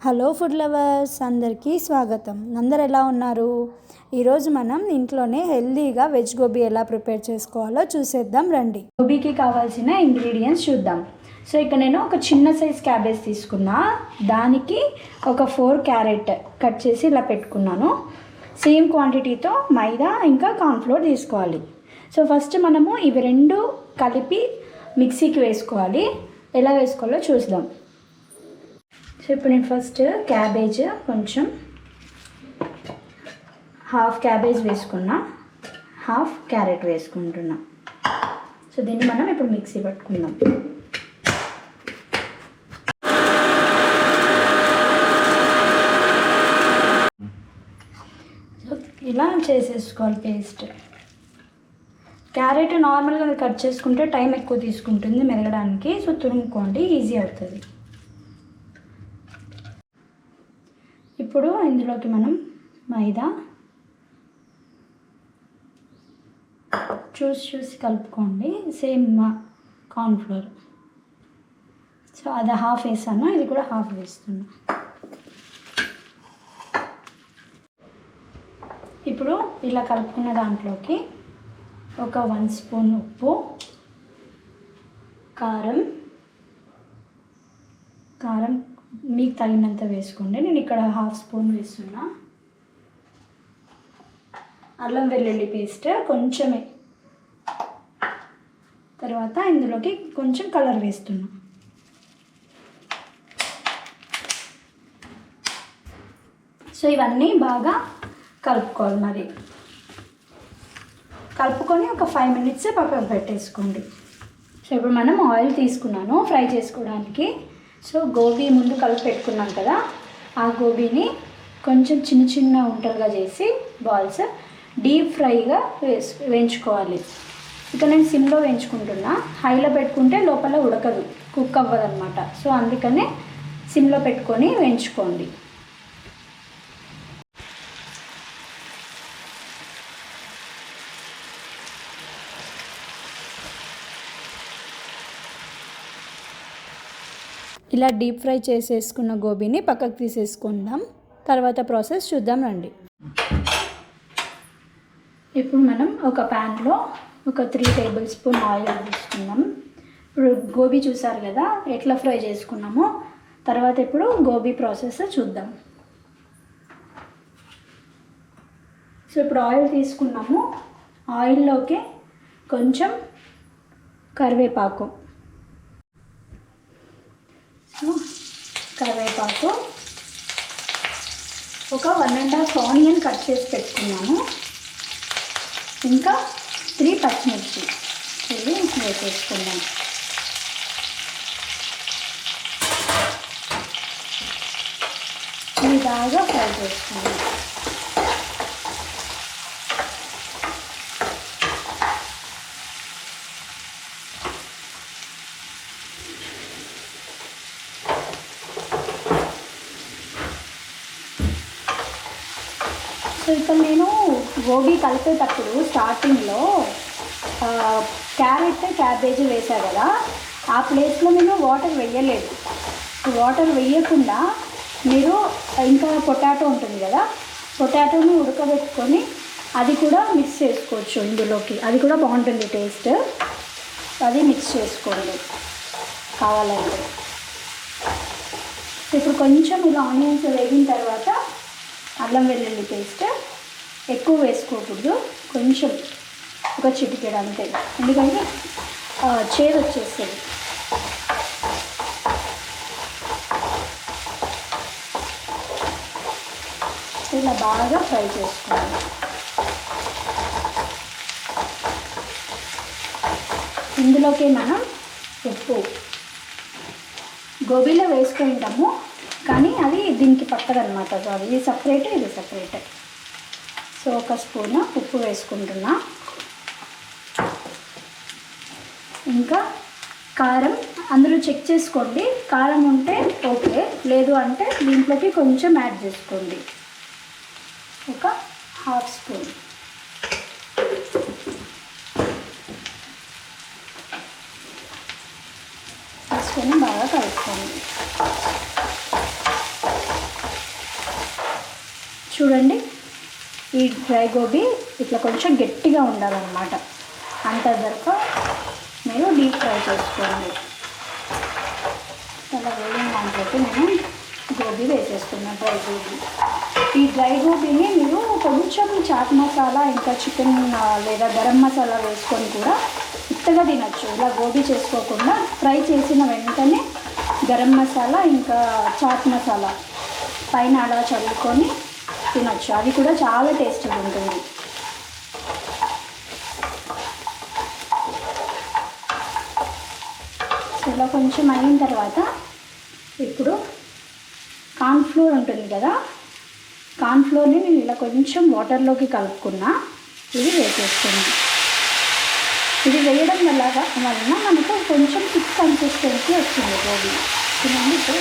Hello food lovers అందరికీ స్వాగతం. అందరు ఎలా ఉన్నారు? ఈరోజు మనం ఇంట్లోనే హెల్దీగా వెజ్ గోబీ ఎలా ప్రిపేర్ చేసుకోవాలో చూసేద్దాం రండి. గోబీకి కావాల్సిన ఇంగ్రీడియంట్స్ చూద్దాం. సో ఇక్కడ నేను ఒక చిన్న సైజ్ క్యాబేజ్ తీసుకున్నా, దానికి ఒక 4 క్యారెట్ కట్ చేసి ఇలా పెట్టుకున్నాను. సేమ్ క్వాంటిటీతో మైదా ఇంకా కార్న్ఫ్లోర్ తీసుకోవాలి. సో ఫస్ట్ మనము ఇవి రెండు కలిపి మిక్సీకి వేసుకోవాలి. ఎలా వేసుకోవాలో చూద్దాం. సో ఇప్పుడు నేను ఫస్ట్ క్యాబేజ్ కొంచెం హాఫ్ క్యాబేజ్ వేసుకున్నా, హాఫ్ క్యారెట్ వేసుకుంటున్నా. సో దీన్ని మనం ఇప్పుడు మిక్సీ పట్టుకుందాం. సో ఇలా చేసేసుకోవాలి పేస్ట్. క్యారెట్ నార్మల్గా కట్ చేసుకుంటే టైం ఎక్కువ తీసుకుంటుంది మెరగడానికి. సో తురుముకోండి, ఈజీ అవుతుంది. ఇప్పుడు ఇందులోకి మనం మైదా చూసి కలుపుకోండి. Same cornflour. సో అది హాఫ్ వేసాను, ఇది కూడా హాఫ్ వేస్తున్నా. ఇప్పుడు ఇలా కలుపుకున్న దాంట్లోకి ఒక 1 స్పూన్ ఉప్పు, కారం మీకు తగినంత వేసుకోండి. నేను ఇక్కడ హాఫ్ స్పూన్ వేస్తున్నా. అల్లం వెల్లుల్లి పేస్ట్ కొంచెమే. తర్వాత ఇందులోకి కొంచెం కలర్ వేస్తున్నా. సో ఇవన్నీ బాగా కలుపుకోవాలి. మరి కలుపుకొని ఒక 5 మినిట్స్ పక్కన పెట్టేసుకోండి. సో ఇప్పుడు మనం ఆయిల్ తీసుకున్నాను ఫ్రై చేసుకోవడానికి. సో గోబీ ముందు కలిపి పెట్టుకున్నాం కదా, ఆ గోబీని కొంచెం చిన్న చిన్న ఉంటలుగా చేసి బాల్స్ డీప్ ఫ్రైగా వేయించుకోవాలి. ఇక నేను సిమ్లో వేయించుకుంటున్నా. హైలో పెట్టుకుంటే లోపల ఉడకదు, కుక్ అవ్వదు అనమాట. సో అందుకనే సిమ్లో పెట్టుకొని వేయించుకోండి. ఇలా డీప్ ఫ్రై చేసేసుకున్న గోబీని పక్కకు తీసేసుకుందాం. తర్వాత ప్రాసెస్ చూద్దాం రండి. ఇప్పుడు మనం ఒక ప్యాన్లో ఒక 3 టేబుల్ స్పూన్ ఆయిల్ తీసుకుందాం. ఇప్పుడు గోబీ చూసారు కదా ఎట్లా ఫ్రై చేసుకున్నామో. తర్వాత ఇప్పుడు గోబీ ప్రాసెస్ చూద్దాం. సో ఇప్పుడు ఆయిల్ తీసుకున్నాము. ఆయిల్లోకి కొంచెం కరివేపాకు, ఒక 1.5 ఆనియన్ కట్ చేసి పెట్టుకున్నాను, ఇంకా 3 పచ్చిమిర్చి ఇవి వేసేసుకుందాం. ఇవి బాగా ఫ్రై చేసుకుందాం. సో ఇక్కడ నేను గోబీ కలిపేటప్పుడు స్టార్టింగ్లో క్యాబేజీ వేసాను కదా, ఆ ప్లేస్లో నేను వాటర్ వేయలేదు. వాటర్ వేయకుండా మీరు ఇంకా పొటాటో ఉంటుంది కదా, పొటాటోని ఉడకబెట్టుకొని అది కూడా మిక్స్ చేసుకోవచ్చు ఇందులోకి. అది కూడా బాగుంటుంది టేస్ట్. అది మిక్స్ చేసుకోండి కావాలంటే. ఇప్పుడు కొంచెం ఇలా ఆనియన్స్ వేగిన తర్వాత అల్లం వెల్లుల్లి పేస్ట్ ఎక్కువ వేసుకోకూడదు, కొంచెం ఒక చిటికెడు అంతే, ఎందుకంటే చేదు వచ్చేస్తుంది. ఇలా బాగా ఫ్రై చేసుకోవాలి. ఇందులోకి మనం ఉప్పు గోబీలో వేసుకుంటాము, కానీ అది దీనికి పట్టదనమాట. సో అది సపరేట్, ఇది సపరేట్. సో 1 స్పూన్ ఉప్పు వేసుకుంటున్నా. ఇంకా కారం అందులో చెక్ చేసుకోండి. కారం ఉంటే ఓకే, లేదు అంటే దీంట్లోకి కొంచెం యాడ్ చేసుకోండి. ఒక హాఫ్ స్పూన్. వేసుకొని బాగా కలుపుకోండి. చూడండి, ఈ డ్రై గోబీ ఇట్లా కొంచెం గట్టిగా ఉండాలన్నమాట. అంత వరకు మీరు డీప్ ఫ్రై చేసుకోండి. అలా వేగిన దాంట్లోకి నేను గోబీ వేసేస్తున్నాను, డ్రై గోబీ. ఈ డ్రై గోబీని మీరు కొంచెం చాట్ మసాలా ఇంకా చికెన్ లేదా గరం మసాలా వేసుకొని కూడా మెత్తగా తినచ్చు. ఇలా గోబీ చేసుకోకుండా ఫ్రై చేసిన వెంటనే గరం మసాలా ఇంకా చాట్ మసాలా పైన అలా చల్లుకొని తినచ్చు. అది కూడా చాలా టేస్టీగా ఉంటుంది. ఇలా కొంచెం అయిన తర్వాత ఇప్పుడు కార్న్ఫ్లోర్ ఉంటుంది కదా, కార్న్ఫ్లోర్ని నేను ఇలా కొంచెం వాటర్లోకి కలుపుకున్నా. ఇది వేసేస్తున్నాను. ఇది వేయడం వలన మనకు కొంచెం థిక్ కన్సిస్టెన్సీ వచ్చింది గోబీ. తినండి.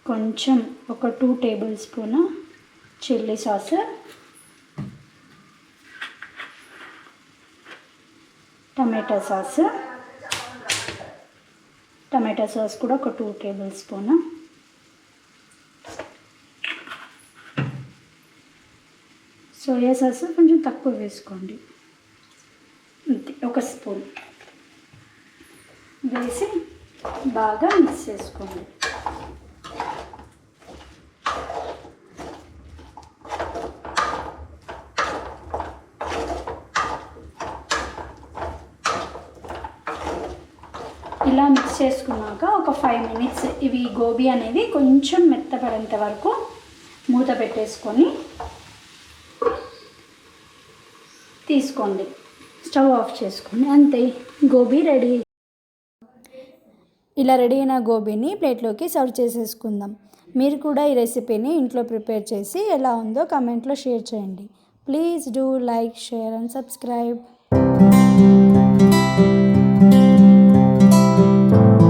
కొంచెం ఒక 2 టేబుల్ స్పూన్ చిల్లీ సాస్, టమాటా సాస్ కూడా ఒక 2 టేబుల్ స్పూన్, సోయా సాస్ కొంచెం తక్కువ వేసుకోండి, అంతే 1 స్పూన్ వేసి బాగా మిక్స్ చేసుకోండి. ఇలా మిక్స్ చేసుకున్నాక ఒక 5 మినిట్స్ ఇవి గోబీ అనేది కొంచెం మెత్తపడేంత వరకు మూత పెట్టేసుకొని తీసుకోండి. స్టవ్ ఆఫ్ చేసుకోండి. అంతే, గోబీ రెడీ. ఇలా రెడీ అయిన గోబీని ప్లేట్లోకి సర్వ్ చేసేసుకుందాం. మీరు కూడా ఈ రెసిపీని ఇంట్లో ప్రిపేర్ చేసి ఎలా ఉందో కామెంట్లో షేర్ చేయండి. Please do like, share and subscribe.